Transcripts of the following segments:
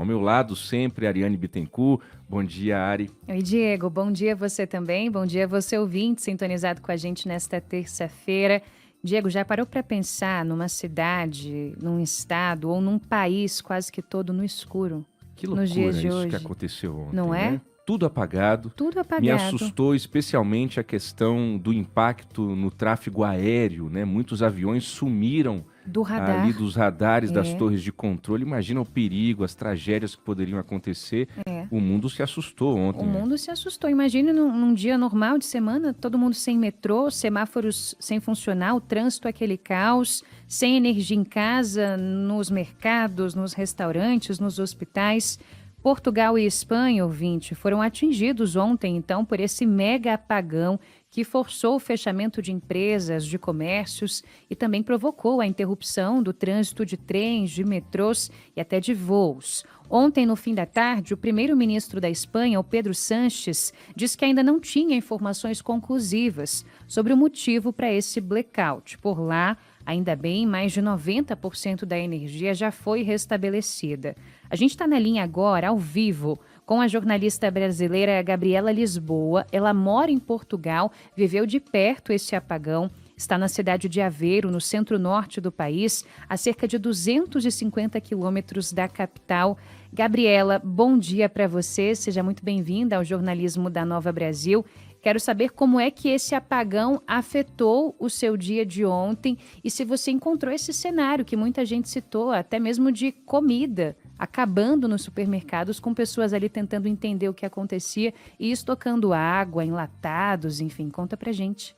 Ao meu lado, sempre, Ariane Bittencourt. Bom dia, Ari. Oi, Diego. Bom dia você também. Bom dia você, ouvinte, sintonizado com a gente nesta terça-feira. Diego, já parou para pensar numa cidade, num estado ou num país quase que todo no escuro? Que Nos dias loucura de isso que hoje, aconteceu ontem, não é? né? Tudo apagado. Tudo Me apagado. assustou especialmente a questão do impacto no tráfego aéreo, né? Muitos aviões sumiram Do ali radar. dos radares das É. torres de controle. Imagina o perigo, as tragédias que poderiam acontecer. É. O mundo se assustou O ontem, né? mundo se assustou. Imagine num dia normal de semana, todo mundo sem metrô, semáforos sem funcionar, o trânsito aquele caos, sem energia em casa, nos mercados, nos restaurantes, nos hospitais. Portugal e Espanha, ouvinte, foram atingidos ontem, então, por esse mega apagão que forçou o fechamento de empresas, de comércios e também provocou a interrupção do trânsito de trens, de metrôs e até de voos. Ontem, no fim da tarde, o primeiro-ministro da Espanha, o Pedro Sánchez, disse que ainda não tinha informações conclusivas sobre o motivo para esse blackout. Por lá, ainda bem, mais de 90% da energia já foi restabelecida. A gente está na linha agora, ao vivo, com a jornalista brasileira Gabriela Lisboa. Ela mora em Portugal, viveu de perto esse apagão. Está na cidade de Aveiro, no centro-norte do país, a cerca de 250 quilômetros da capital. Gabriela, bom dia para você. Seja muito bem-vinda ao jornalismo da Nova Brasil. Quero saber como é que esse apagão afetou o seu dia de ontem e se você encontrou esse cenário que muita gente citou, até mesmo de comida, acabando nos supermercados, com pessoas ali tentando entender o que acontecia e estocando água, enlatados, enfim. Conta pra gente.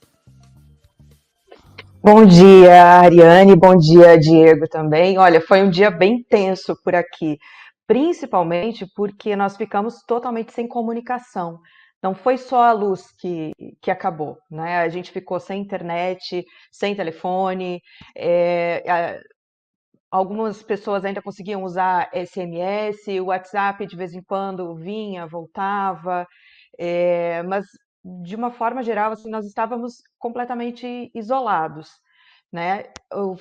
Bom dia, Ariane. Bom dia, Diego, também. Olha, foi um dia bem tenso por aqui, principalmente porque nós ficamos totalmente sem comunicação. Não foi só a luz que acabou, né? A gente ficou sem internet, sem telefone. Algumas pessoas ainda conseguiam usar SMS, o WhatsApp de vez em quando vinha, voltava, mas de uma forma geral, assim, nós estávamos completamente isolados, né?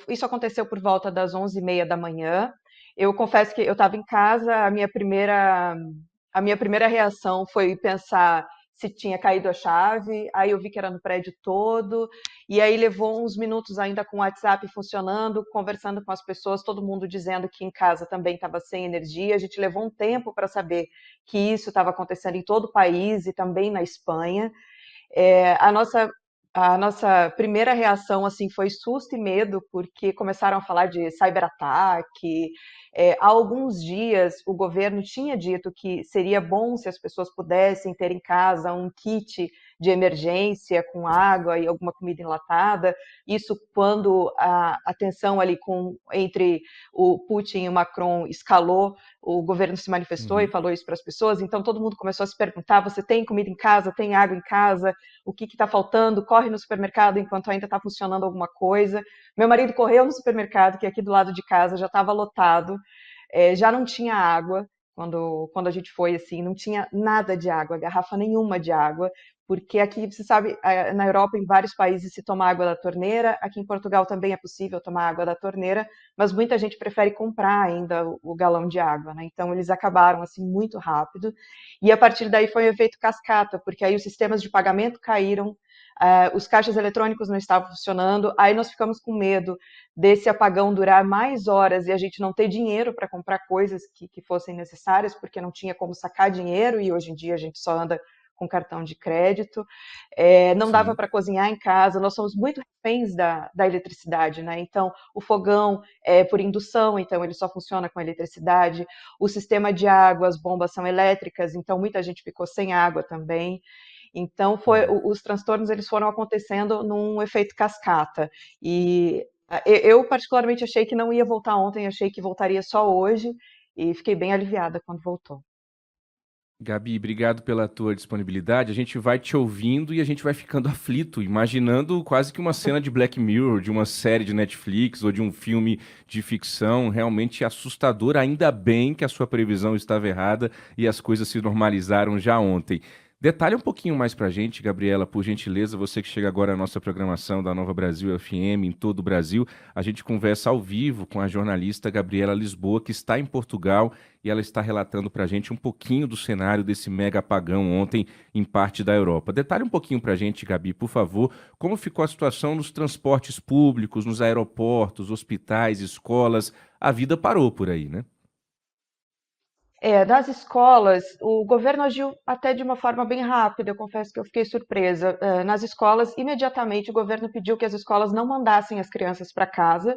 Isso aconteceu por volta das 11h30 da manhã. Eu confesso que eu estava em casa, a minha primeira reação foi pensar se tinha caído a chave, aí eu vi que era no prédio todo, e aí levou uns minutos ainda com o WhatsApp funcionando, conversando com as pessoas, todo mundo dizendo que em casa também estava sem energia. A gente levou um tempo para saber que isso estava acontecendo em todo o país e também na Espanha. A nossa primeira reação assim foi susto e medo, porque começaram a falar de cyberataque. Há alguns dias o governo tinha dito que seria bom se as pessoas pudessem ter em casa um kit de emergência com água e alguma comida enlatada. Isso quando a tensão ali entre o Putin e o Macron escalou, o governo se manifestou e falou isso para as pessoas. Então todo mundo começou a se perguntar: você tem comida em casa? Tem água em casa? O que está faltando? Corre no supermercado enquanto ainda está funcionando alguma coisa. Meu marido correu no supermercado, que aqui do lado de casa já estava lotado, já não tinha água. Quando a gente foi, assim, não tinha nada de água, garrafa nenhuma de água, porque aqui, você sabe, na Europa, em vários países se toma água da torneira. Aqui em Portugal também é possível tomar água da torneira, mas muita gente prefere comprar ainda o galão de água, né? Então eles acabaram assim muito rápido, e a partir daí foi um efeito cascata, porque aí os sistemas de pagamento caíram, os caixas eletrônicos não estavam funcionando. Aí nós ficamos com medo desse apagão durar mais horas e a gente não ter dinheiro para comprar coisas que fossem necessárias, porque não tinha como sacar dinheiro, e hoje em dia a gente só anda com cartão de crédito. Não dava Sim. para cozinhar em casa. Nós somos muito reféns da eletricidade, né? Então o fogão é por indução, então ele só funciona com eletricidade. O sistema de água, as bombas são elétricas, então muita gente ficou sem água também. Então os transtornos, eles foram acontecendo num efeito cascata. E eu particularmente achei que não ia voltar ontem, achei que voltaria só hoje, e fiquei bem aliviada quando voltou. Gabi, obrigado pela tua disponibilidade. A gente vai te ouvindo e a gente vai ficando aflito, imaginando quase que uma cena de Black Mirror, de uma série de Netflix ou de um filme de ficção realmente assustador. Ainda bem que a sua previsão estava errada e as coisas se normalizaram já ontem. Detalhe um pouquinho mais pra gente, Gabriela, por gentileza, você que chega agora à nossa programação da Nova Brasil FM em todo o Brasil. A gente conversa ao vivo com a jornalista Gabriela Lisboa, que está em Portugal, e ela está relatando pra gente um pouquinho do cenário desse mega apagão ontem em parte da Europa. Detalhe um pouquinho pra gente, Gabi, por favor, como ficou a situação nos transportes públicos, nos aeroportos, hospitais, escolas. A vida parou por aí, né? Das escolas, o governo agiu até de uma forma bem rápida, eu confesso que eu fiquei surpresa. Nas escolas, imediatamente o governo pediu que as escolas não mandassem as crianças para casa,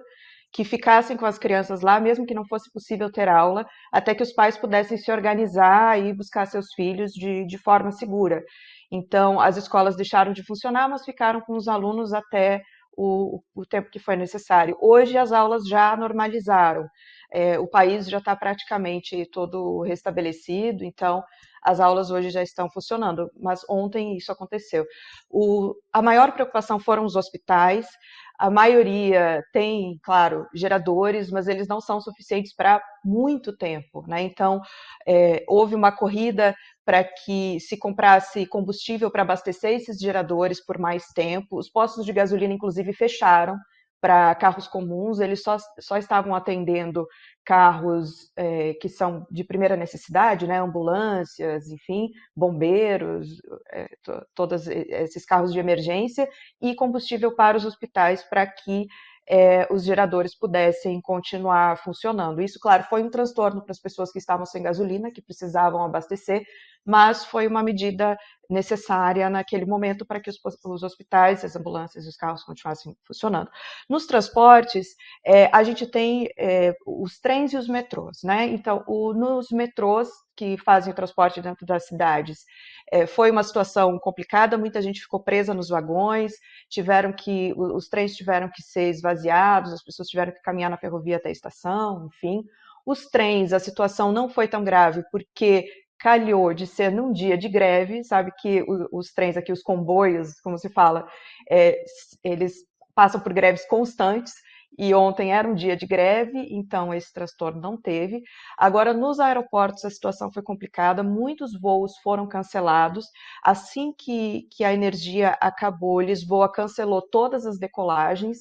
que ficassem com as crianças lá, mesmo que não fosse possível ter aula, até que os pais pudessem se organizar e buscar seus filhos de forma segura. Então, as escolas deixaram de funcionar, mas ficaram com os alunos até o tempo que foi necessário. Hoje, as aulas já normalizaram. O país já está praticamente todo restabelecido, então as aulas hoje já estão funcionando, mas ontem isso aconteceu. A maior preocupação foram os hospitais, a maioria tem, claro, geradores, mas eles não são suficientes para muito tempo, né? Então, houve uma corrida para que se comprasse combustível para abastecer esses geradores por mais tempo. Os postos de gasolina, inclusive, fecharam para carros comuns, eles só estavam atendendo carros que são de primeira necessidade, né, ambulâncias, enfim, bombeiros, todos esses carros de emergência, e combustível para os hospitais para que os geradores pudessem continuar funcionando. Isso, claro, foi um transtorno para as pessoas que estavam sem gasolina, que precisavam abastecer, mas foi uma medida necessária naquele momento para que os hospitais, as ambulâncias e os carros continuassem funcionando. Nos transportes, a gente tem os trens e os metrôs, né? Então, nos metrôs que fazem o transporte dentro das cidades, foi uma situação complicada, muita gente ficou presa nos vagões, os trens tiveram que ser esvaziados, as pessoas tiveram que caminhar na ferrovia até a estação, enfim. Os trens, a situação não foi tão grave, porque calhou de ser num dia de greve, sabe que os trens aqui, os comboios, como se fala, eles passam por greves constantes, e ontem era um dia de greve, então esse transtorno não teve. Agora, nos aeroportos, a situação foi complicada, muitos voos foram cancelados. Assim que a energia acabou, Lisboa cancelou todas as decolagens.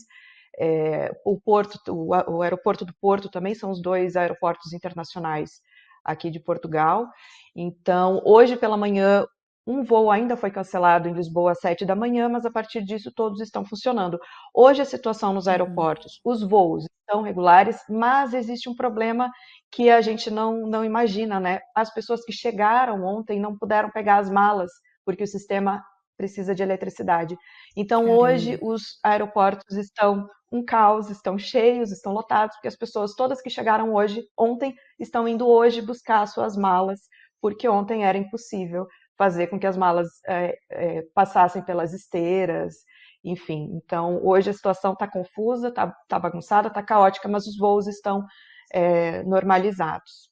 O aeroporto do Porto também são os dois aeroportos internacionais aqui de Portugal. Então, hoje pela manhã, um voo ainda foi cancelado em Lisboa às 7 da manhã, mas a partir disso todos estão funcionando. Hoje a situação nos Uhum. aeroportos, os voos estão regulares, mas existe um problema que a gente não imagina, né? As pessoas que chegaram ontem não puderam pegar as malas, porque o sistema precisa de eletricidade. Então, hoje, Caramba. os aeroportos estão um caos, estão cheios, estão lotados, porque as pessoas todas que chegaram ontem, estão indo hoje buscar suas malas, porque ontem era impossível fazer com que as malas passassem pelas esteiras, enfim. Então, hoje a situação está confusa, está bagunçada, está caótica, mas os voos estão normalizados.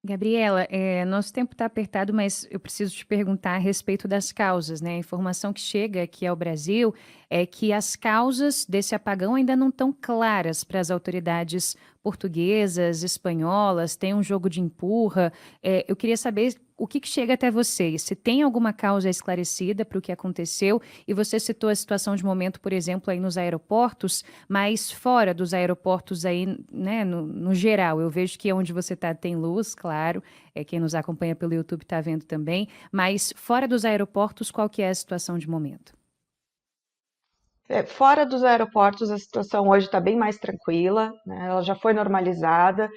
Gabriela, nosso tempo está apertado, mas eu preciso te perguntar a respeito das causas, né? A informação que chega aqui ao Brasil é que as causas desse apagão ainda não estão claras para as autoridades portuguesas, espanholas, tem um jogo de empurra. Eu queria saber o que chega até vocês, se tem alguma causa esclarecida para o que aconteceu, e você citou a situação de momento, por exemplo, aí nos aeroportos, mas fora dos aeroportos aí, né, no geral, eu vejo que onde você está tem luz, claro, quem nos acompanha pelo YouTube está vendo também, mas fora dos aeroportos, qual que é a situação de momento? Fora dos aeroportos, a situação hoje está bem mais tranquila, né? Ela já foi normalizada.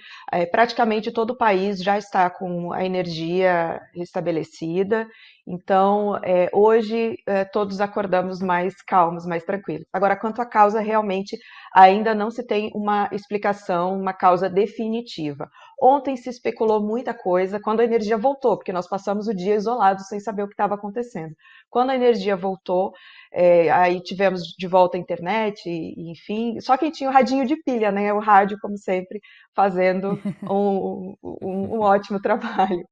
Praticamente todo o país já está com a energia restabelecida. Então, hoje, todos acordamos mais calmos, mais tranquilos. Agora, quanto à causa, realmente ainda não se tem uma explicação, uma causa definitiva. Ontem se especulou muita coisa quando a energia voltou, porque nós passamos o dia isolados sem saber o que estava acontecendo. Quando a energia voltou, aí tivemos de volta a internet, enfim. Só quem tinha o radinho de pilha, né? O rádio, como sempre, fazendo um ótimo trabalho.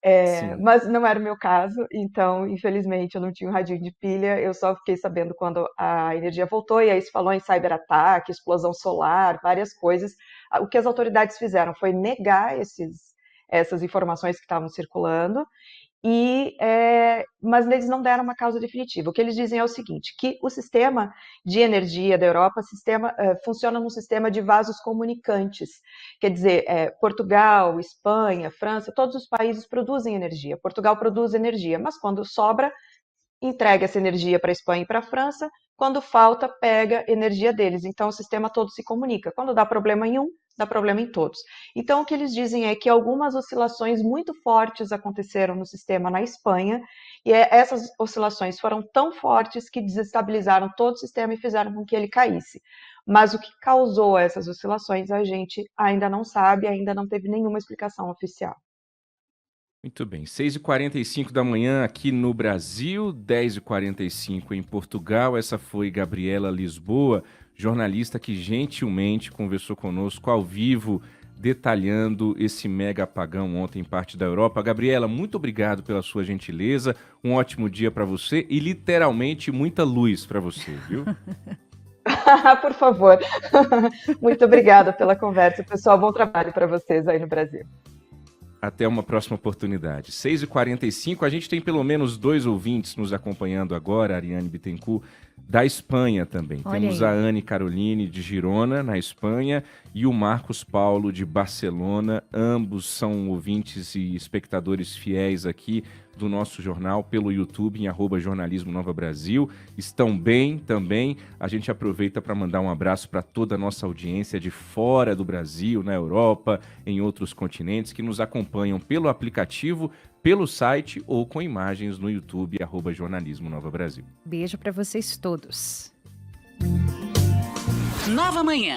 Sim. Mas não era o meu caso, então, infelizmente, eu não tinha um radinho de pilha. Eu só fiquei sabendo quando a energia voltou, e aí se falou em cyberataque, explosão solar, várias coisas. O que as autoridades fizeram foi negar essas informações que estavam circulando Mas eles não deram uma causa definitiva. O que eles dizem é o seguinte, que o sistema de energia da Europa funciona num sistema de vasos comunicantes. Quer dizer, Portugal, Espanha, França, todos os países produzem energia. Portugal produz energia, mas quando sobra, entrega essa energia para a Espanha e para a França. Quando falta, pega energia deles. Então, o sistema todo se comunica. Quando dá problema em um, dá problema em todos. Então, o que eles dizem é que algumas oscilações muito fortes aconteceram no sistema na Espanha, e essas oscilações foram tão fortes que desestabilizaram todo o sistema e fizeram com que ele caísse. Mas o que causou essas oscilações a gente ainda não sabe, ainda não teve nenhuma explicação oficial. Muito bem, 6h45 da manhã aqui no Brasil, 10h45 em Portugal. Essa foi Gabriela Lisboa, jornalista que gentilmente conversou conosco ao vivo, detalhando esse mega apagão ontem em parte da Europa. Gabriela, muito obrigado pela sua gentileza, um ótimo dia para você e literalmente muita luz para você, viu? Por favor. Muito obrigada pela conversa, pessoal. Bom trabalho para vocês aí no Brasil. Até uma próxima oportunidade. 6h45, a gente tem pelo menos 2 ouvintes nos acompanhando agora, a Ariane Bittencourt, da Espanha também. Olha Temos aí. a Anne Caroline, de Girona, na Espanha, e o Marcos Paulo, de Barcelona. Ambos são ouvintes e espectadores fiéis aqui do nosso jornal pelo YouTube, em @jornalismo Nova Brasil. Estão bem também. A gente aproveita para mandar um abraço para toda a nossa audiência de fora do Brasil, na Europa, em outros continentes, que nos acompanham pelo aplicativo, pelo site ou com imagens no YouTube, @jornalismo Nova Brasil. Beijo para vocês todos. Nova Manhã.